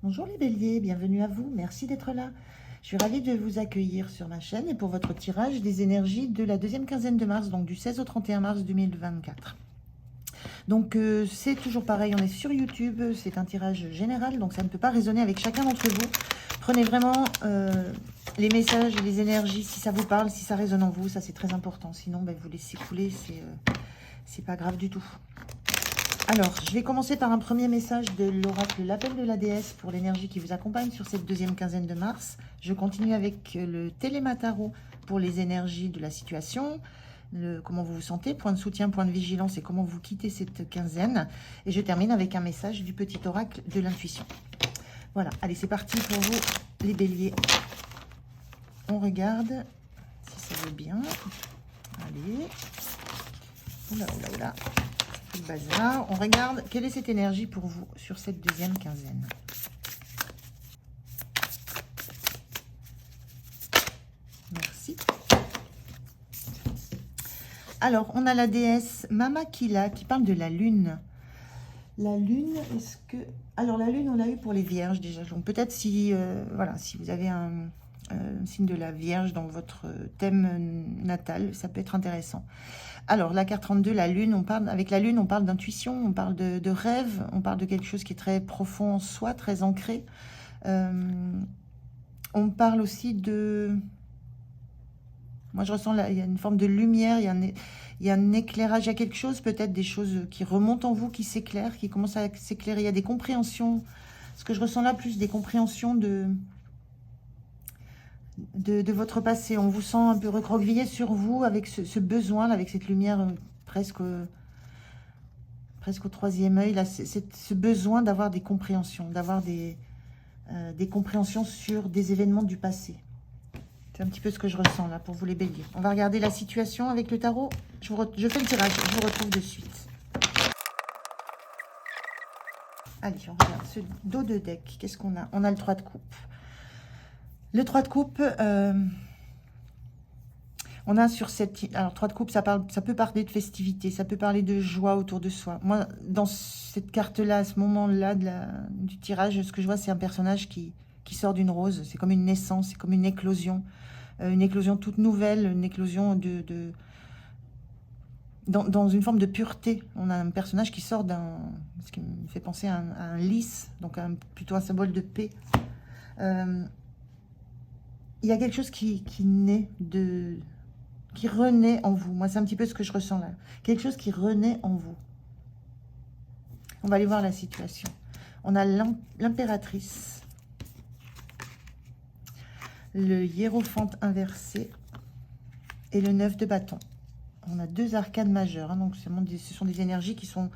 Bonjour les béliers, bienvenue à vous, merci d'être là. Je suis ravie de vous accueillir sur ma chaîne et pour votre tirage des énergies de la deuxième quinzaine de mars, donc du 16 au 31 mars 2024. Donc c'est toujours pareil, on est sur YouTube, c'est un tirage général, donc ça ne peut pas résonner avec chacun d'entre vous. Prenez vraiment les messages et les énergies, si ça vous parle, si ça résonne en vous, ça c'est très important. Sinon, vous laissez couler, c'est pas grave du tout. Alors, je vais commencer par un premier message de l'oracle, l'appel de la déesse pour l'énergie qui vous accompagne sur cette deuxième quinzaine de mars. Je continue avec le télématarot pour les énergies de la situation, comment vous vous sentez, point de soutien, point de vigilance et comment vous quittez cette quinzaine. Et je termine avec un message du petit oracle de l'intuition. Voilà, allez, c'est parti pour vous, les béliers. On regarde si ça veut bien. Allez. Oula, oula, oula. Le bazar. On regarde quelle est cette énergie pour vous sur cette deuxième quinzaine. Merci. Alors, on a la déesse Mama Kila qui parle de la lune. La lune, est-ce que... Alors, la lune, on l'a eu pour les vierges déjà. Donc, peut-être si, voilà, si vous avez un signe de la Vierge dans votre thème natal, ça peut être intéressant. Alors, la carte 32, la lune, avec la lune, on parle d'intuition, on parle de rêve, on parle de quelque chose qui est très profond en soi, très ancré. On parle aussi de... Moi, je ressens, là, il y a une forme de lumière, il y a un éclairage, il y a quelque chose, peut-être des choses qui remontent en vous, qui s'éclairent, qui commencent à s'éclairer. Il y a des compréhensions. Ce que je ressens là, plus des compréhensions de votre passé. On vous sent un peu recroquevillé sur vous avec ce besoin, avec cette lumière presque au troisième œil, là, ce besoin d'avoir des compréhensions, d'avoir des compréhensions sur des événements du passé. C'est un petit peu ce que je ressens là pour vous les béliers. On va regarder la situation avec le tarot. Je fais le tirage, je vous retrouve de suite. Allez, on regarde ce dos de deck. Qu'est-ce qu'on a? On a le 3 de coupe. Le 3 de coupe, on a sur cette... Alors, 3 de coupe, ça peut parler de festivité, ça peut parler de joie autour de soi. Moi, dans cette carte-là, à ce moment-là du tirage, ce que je vois, c'est un personnage qui sort d'une rose. C'est comme une naissance, c'est comme une éclosion toute nouvelle, une éclosion dans une forme de pureté. On a un personnage qui sort ce qui me fait penser à un lys, donc plutôt un symbole de paix. Il y a quelque chose qui renaît en vous. Moi, c'est un petit peu ce que je ressens là. Quelque chose qui renaît en vous. On va aller voir la situation. On a l'impératrice, le hiérophante inversé et le 9 de bâton. On a deux arcanes majeures. Donc, ce sont des énergies qui sont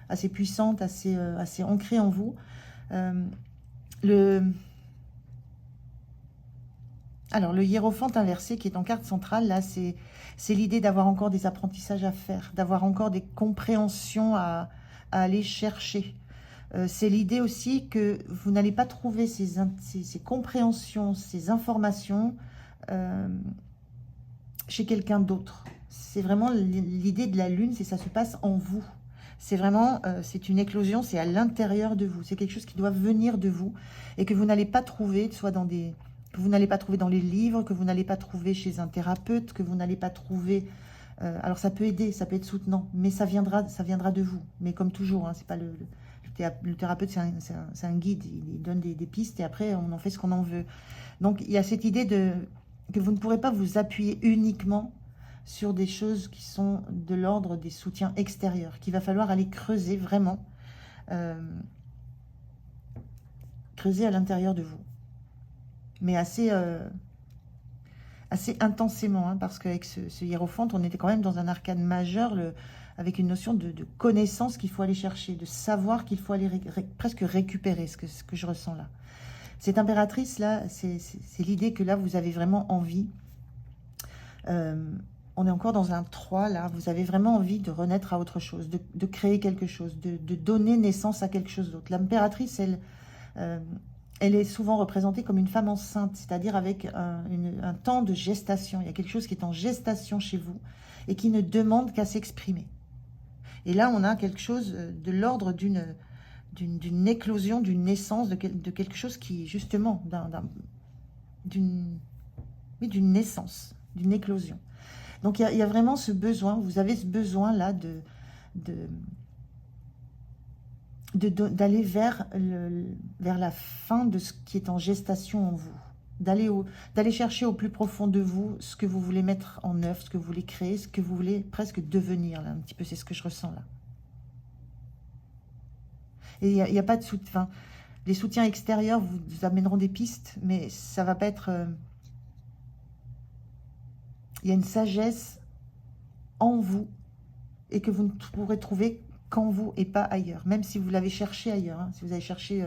assez puissantes, assez ancrées en vous. Alors, le hiérophante inversé qui est en carte centrale, là, c'est l'idée d'avoir encore des apprentissages à faire, d'avoir encore des compréhensions à aller chercher. C'est l'idée aussi que vous n'allez pas trouver ces compréhensions, ces informations chez quelqu'un d'autre. C'est vraiment l'idée de la lune, c'est ça se passe en vous. C'est vraiment, c'est une éclosion, c'est à l'intérieur de vous. C'est quelque chose qui doit venir de vous et que vous n'allez pas trouver, soit que vous n'allez pas trouver dans les livres, que vous n'allez pas trouver chez un thérapeute, que vous n'allez pas trouver... alors ça peut aider, ça peut être soutenant, mais ça viendra de vous. Mais comme toujours, hein, c'est pas le thérapeute, c'est un guide, il donne des pistes et après on en fait ce qu'on en veut. Donc il y a cette idée que vous ne pourrez pas vous appuyer uniquement sur des choses qui sont de l'ordre des soutiens extérieurs, qu'il va falloir aller creuser vraiment, creuser à l'intérieur de vous. Mais assez intensément, hein, parce qu'avec ce hiérophante, on était quand même dans un arcane majeur, avec une notion de connaissance qu'il faut aller chercher, de savoir qu'il faut aller presque récupérer, ce que je ressens là. Cette impératrice-là, c'est l'idée que là, vous avez vraiment envie, on est encore dans un 3, là, vous avez vraiment envie de renaître à autre chose, de créer quelque chose, de donner naissance à quelque chose d'autre. L'impératrice, elle est souvent représentée comme une femme enceinte, c'est-à-dire avec un temps de gestation. Il y a quelque chose qui est en gestation chez vous et qui ne demande qu'à s'exprimer. Et là, on a quelque chose de l'ordre d'une éclosion, d'une naissance, de quelque chose qui, justement, d'une naissance, d'une éclosion. Donc, il y a vraiment ce besoin, vous avez ce besoin-là d'aller vers la fin de ce qui est en gestation en vous. D'aller chercher au plus profond de vous ce que vous voulez mettre en œuvre, ce que vous voulez créer, ce que vous voulez presque devenir, là, un petit peu, c'est ce que je ressens là. Et il n'y a pas de soutien. Les soutiens extérieurs vous amèneront des pistes, mais ça va pas être... il y a une sagesse en vous et que vous ne pourrez trouver qu'en vous et pas ailleurs. Même si vous l'avez cherché ailleurs. Hein, si vous avez cherché...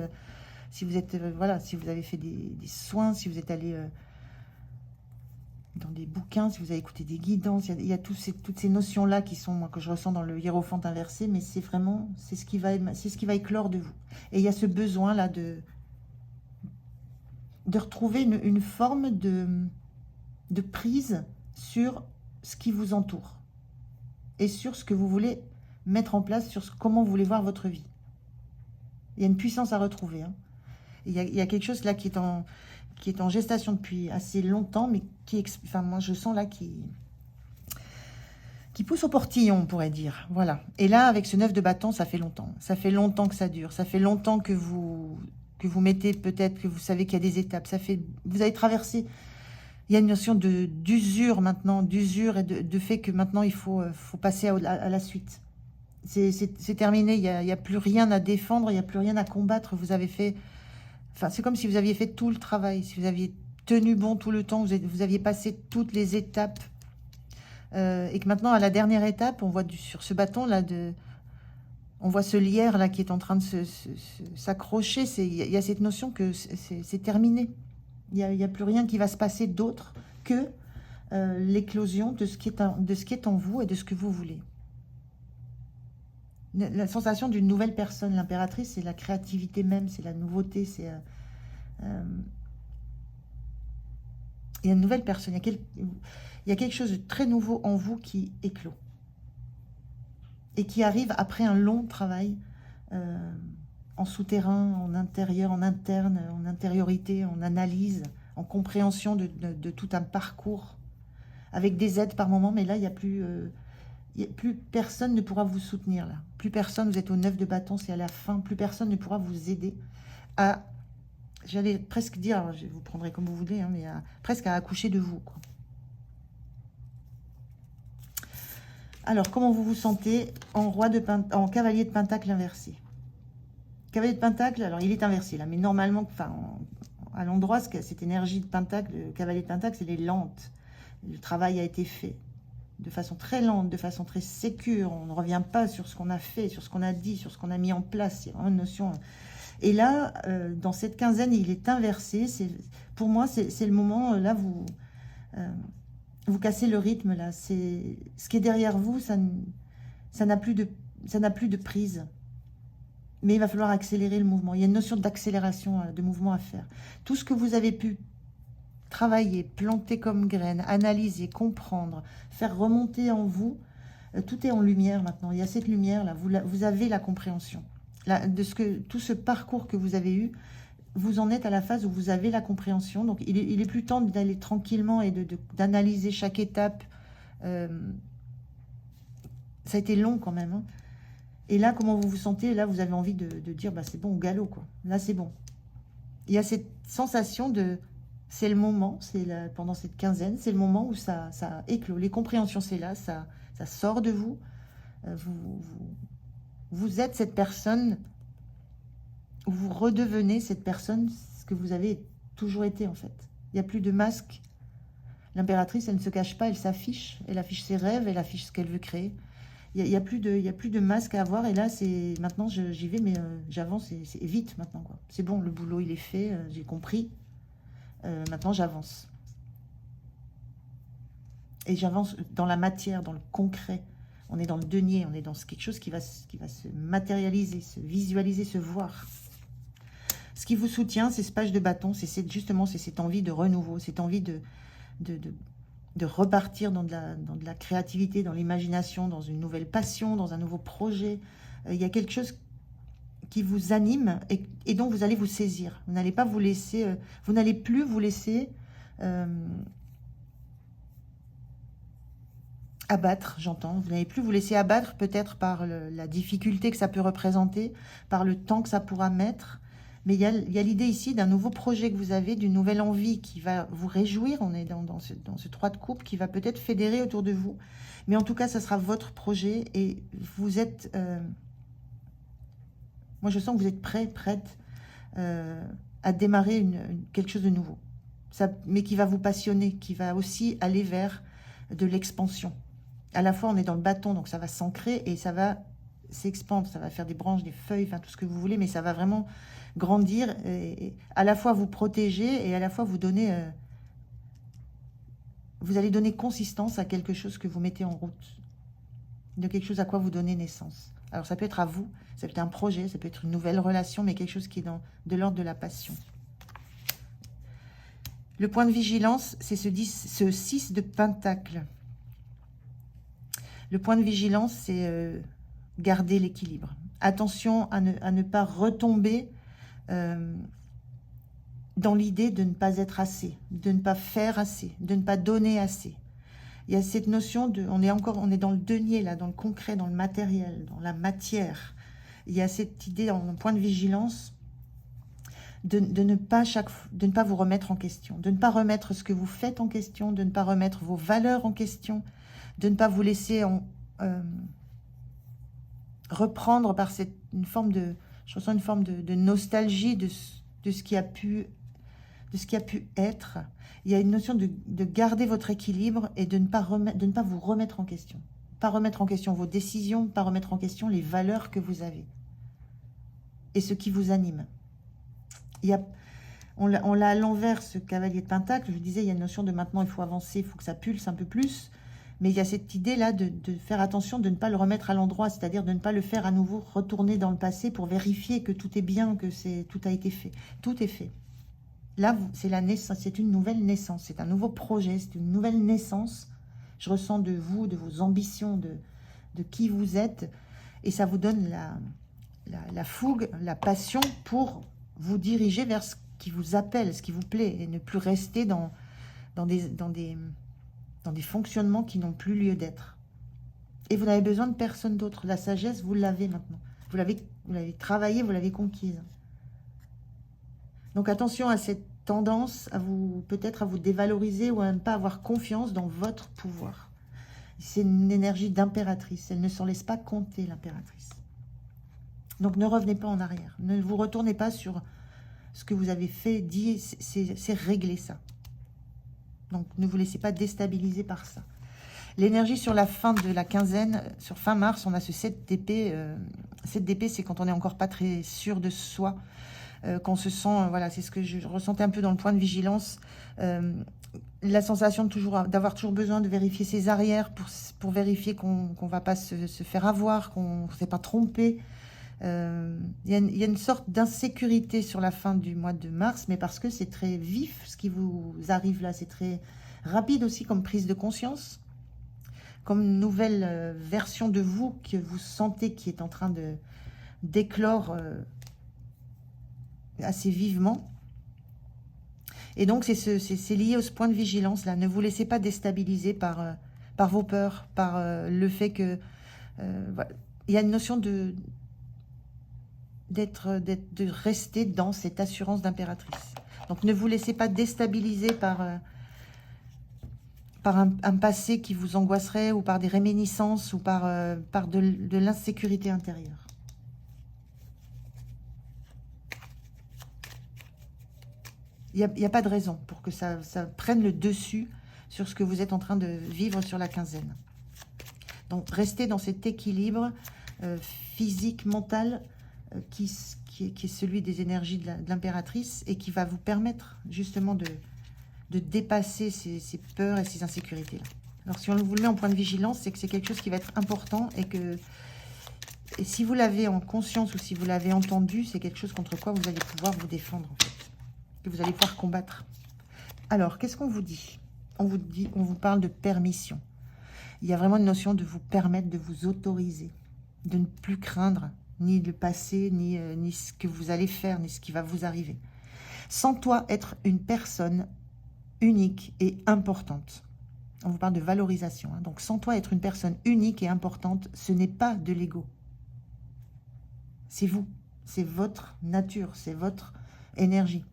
si vous êtes... voilà, si vous avez fait des soins, si vous êtes allé... dans des bouquins, si vous avez écouté des guidances, il y a toutes ces notions-là qui sont, moi, que je ressens dans le hiérophante inversé, mais c'est vraiment, c'est ce qui va éclore de vous. Et il y a ce besoin-là de retrouver une forme de prise sur ce qui vous entoure et sur ce que vous voulez mettre en place, sur comment vous voulez voir votre vie. Il y a une puissance à retrouver. Hein. Il y a quelque chose là qui est en gestation depuis assez longtemps, mais enfin, moi je sens là qui pousse au portillon, on pourrait dire. Voilà. Et là, avec ce 9 de bâton, ça fait longtemps. Ça fait longtemps que ça dure. Ça fait longtemps que vous mettez, peut-être que vous savez qu'il y a des étapes. Vous avez traversé. Il y a une notion d'usure maintenant, d'usure et de fait que maintenant il faut passer à la suite. C'est terminé. Il y a plus rien à défendre. Il n'y a plus rien à combattre. Vous avez fait. Enfin, c'est comme si vous aviez fait tout le travail, si vous aviez tenu bon tout le temps, vous aviez passé toutes les étapes, et que maintenant, à la dernière étape, on voit sur ce bâton-là, on voit ce lierre-là qui est en train de s'accrocher. Il y a cette notion que c'est terminé. Il n'y a plus rien qui va se passer d'autre que l'éclosion de ce qui est en vous et de ce que vous voulez. La sensation d'une nouvelle personne. L'impératrice, c'est la créativité même, c'est la nouveauté, c'est... il y a une nouvelle personne, il y a quelque chose de très nouveau en vous qui éclot. Et qui arrive après un long travail en souterrain, en intérieur, en interne, en intériorité, en analyse, en compréhension de tout un parcours, avec des aides par moment, mais là, il n'y a plus... plus personne ne pourra vous soutenir là. Plus personne, vous êtes au 9 de bâton, c'est à la fin. Plus personne ne pourra vous aider à, j'allais presque dire, alors vous prendrez comme vous voulez, hein, mais presque à accoucher de vous, quoi. Alors, comment vous vous sentez en cavalier de pentacle inversé? Cavalier de pentacle, alors il est inversé là, mais normalement, enfin, à l'endroit, cette énergie de pentacle, le cavalier de pentacle, elle est lente. Le travail a été fait de façon très lente, de façon très sécure. On ne revient pas sur ce qu'on a fait, sur ce qu'on a dit, sur ce qu'on a mis en place. Il y a vraiment une notion. Et là, dans cette quinzaine, il est inversé. Pour moi, c'est le moment, là, vous cassez le rythme, là. Ce qui est derrière vous, ça n'a plus de prise. Mais il va falloir accélérer le mouvement. Il y a une notion d'accélération, de mouvement à faire. Tout ce que vous avez pu travailler, planter comme graine, analyser, comprendre, faire remonter en vous, tout est en lumière maintenant. Il y a cette lumière-là, vous avez la compréhension. Tout ce parcours que vous avez eu, vous en êtes à la phase où vous avez la compréhension. Donc, il est plus temps d'aller tranquillement et d'analyser chaque étape. Ça a été long quand même. Hein. Et là, comment vous vous sentez? Là, vous avez envie de dire, bah, c'est bon, au galop, quoi. Là, c'est bon. Il y a cette sensation de... C'est le moment, pendant cette quinzaine, c'est le moment où ça éclot. Les compréhensions, c'est là, ça sort de vous. Vous êtes cette personne, où vous redevenez cette personne, ce que vous avez toujours été, en fait. Il n'y a plus de masque. L'impératrice, elle ne se cache pas, elle s'affiche. Elle affiche ses rêves, elle affiche ce qu'elle veut créer. Il n'y a plus de masque à avoir. Et là, maintenant, j'y vais, mais j'avance, c'est vite maintenant, quoi. C'est bon, le boulot, il est fait, j'ai compris. Maintenant, j'avance. Et j'avance dans la matière, dans le concret. On est dans le denier, on est dans quelque chose qui va se matérialiser, se visualiser, se voir. Ce qui vous soutient, c'est ce page de bâton, justement cette envie de renouveau, cette envie de repartir dans de la créativité, dans l'imagination, dans une nouvelle passion, dans un nouveau projet. Il y a quelque chose qui vous anime et dont vous allez vous saisir. Vous n'allez pas vous laisser, vous n'allez plus vous laisser abattre, j'entends. Vous n'allez plus vous laisser abattre peut-être par la difficulté que ça peut représenter, par le temps que ça pourra mettre. Mais il y a l'idée ici d'un nouveau projet que vous avez, d'une nouvelle envie qui va vous réjouir. On est dans ce 3 de coupe qui va peut-être fédérer autour de vous. Mais en tout cas, ça sera votre projet et vous êtes... moi, je sens que vous êtes prête à démarrer quelque chose de nouveau. Mais qui va vous passionner, qui va aussi aller vers de l'expansion. À la fois, on est dans le bâton, donc ça va s'ancrer et ça va s'expandre. Ça va faire des branches, des feuilles, enfin tout ce que vous voulez, mais ça va vraiment grandir et à la fois vous protéger et à la fois vous donner... vous allez donner consistance à quelque chose que vous mettez en route, de quelque chose à quoi vous donnez naissance. Alors ça peut être à vous, ça peut être un projet, ça peut être une nouvelle relation, mais quelque chose qui est de l'ordre de la passion. Le point de vigilance, c'est ce 6 de Pentacle. Le point de vigilance, c'est garder l'équilibre. Attention à ne pas retomber dans l'idée de ne pas être assez, de ne pas faire assez, de ne pas donner assez. Il y a cette notion de... On est dans le denier, là, dans le concret, dans le matériel, dans la matière. Il y a cette idée, en point de vigilance, de ne pas vous remettre en question, de ne pas remettre ce que vous faites en question, de ne pas remettre vos valeurs en question, de ne pas vous laisser reprendre par une forme de... Je ressens une forme de nostalgie de ce qui a pu être. Il y a une notion de garder votre équilibre et de ne pas vous remettre en question. Pas remettre en question vos décisions, pas remettre en question les valeurs que vous avez et ce qui vous anime. On l'a à l'envers, ce cavalier de Pentacle. Je vous disais, il y a une notion de maintenant, il faut avancer, il faut que ça pulse un peu plus. Mais il y a cette idée-là de faire attention, de ne pas le remettre à l'endroit, c'est-à-dire de ne pas le faire à nouveau retourner dans le passé pour vérifier que tout est bien, que tout a été fait. Tout est fait. Là, c'est la naissance, c'est une nouvelle naissance, c'est un nouveau projet, c'est une nouvelle naissance. Je ressens de vous, de vos ambitions, de qui vous êtes. Et ça vous donne la fougue, la passion pour vous diriger vers ce qui vous appelle, ce qui vous plaît, et ne plus rester dans des fonctionnements qui n'ont plus lieu d'être. Et vous n'avez besoin de personne d'autre. La sagesse, vous l'avez maintenant. Vous l'avez travaillée, vous l'avez conquise. Donc attention à cette tendance peut-être à vous dévaloriser ou à ne pas avoir confiance dans votre pouvoir. C'est une énergie d'impératrice. Elle ne s'en laisse pas compter, l'impératrice. Donc ne revenez pas en arrière. Ne vous retournez pas sur ce que vous avez fait, dit, c'est régler ça. Donc ne vous laissez pas déstabiliser par ça. L'énergie sur la fin de la quinzaine, sur fin mars, on a ce 7 d'épée. 7 d'épée, c'est quand on n'est encore pas très sûr de soi, qu'on se sent, voilà, c'est ce que je ressentais un peu dans le point de vigilance, la sensation d'avoir toujours besoin de vérifier ses arrières pour vérifier qu'on ne va pas se faire avoir, qu'on ne s'est pas trompé. Il y a une sorte d'insécurité sur la fin du mois de mars, mais parce que c'est très vif ce qui vous arrive là, c'est très rapide aussi comme prise de conscience, comme une nouvelle version de vous que vous sentez qui est en train d'éclore assez vivement. Et donc c'est lié au point de vigilance là. Ne vous laissez pas déstabiliser par vos peurs, par le fait que voilà. Il y a une notion de rester dans cette assurance d'impératrice. Donc ne vous laissez pas déstabiliser par un passé qui vous angoisserait, ou par des réminiscences, ou par de l'insécurité intérieure. Il n'y a pas de raison pour que ça prenne le dessus sur ce que vous êtes en train de vivre sur la quinzaine. Donc restez dans cet équilibre physique, mental, qui est celui des énergies de l'impératrice, et qui va vous permettre justement de dépasser ces peurs et ces insécurités-là. Alors si on vous le met en point de vigilance, c'est que c'est quelque chose qui va être important, et si vous l'avez en conscience ou si vous l'avez entendu, c'est quelque chose contre quoi vous allez pouvoir vous défendre, en fait, que vous allez pouvoir combattre. Alors, qu'est-ce qu'on vous dit ? On vous parle de permission. Il y a vraiment une notion de vous permettre, de vous autoriser, de ne plus craindre, ni le passé, ni ce que vous allez faire, ni ce qui va vous arriver. Sens-toi être une personne unique et importante. On vous parle de valorisation. Hein. Donc, sens-toi être une personne unique et importante. Ce n'est pas de l'ego. C'est vous. C'est votre nature. C'est votre énergie.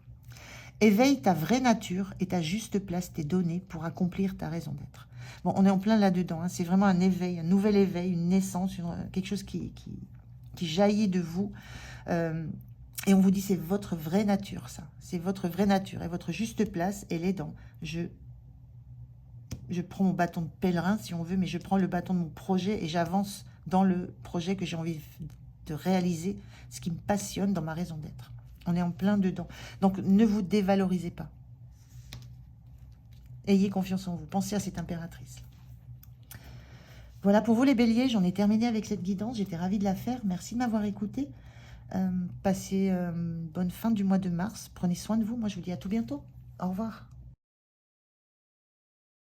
Éveille ta vraie nature et ta juste place t'est donnée pour accomplir ta raison d'être. Bon, on est en plein là-dedans. Hein. C'est vraiment un éveil, un nouvel éveil, une naissance, quelque chose qui jaillit de vous. Et on vous dit, c'est votre vraie nature, ça. C'est votre vraie nature. Et votre juste place, elle est dans... Je prends mon bâton de pèlerin, si on veut, mais je prends le bâton de mon projet et j'avance dans le projet que j'ai envie de réaliser, ce qui me passionne dans ma raison d'être. On est en plein dedans. Donc, ne vous dévalorisez pas. Ayez confiance en vous. Pensez à cette impératrice. Voilà pour vous les béliers. J'en ai terminé avec cette guidance. J'étais ravie de la faire. Merci de m'avoir écouté. Passez une bonne fin du mois de mars. Prenez soin de vous. Moi, je vous dis à tout bientôt. Au revoir.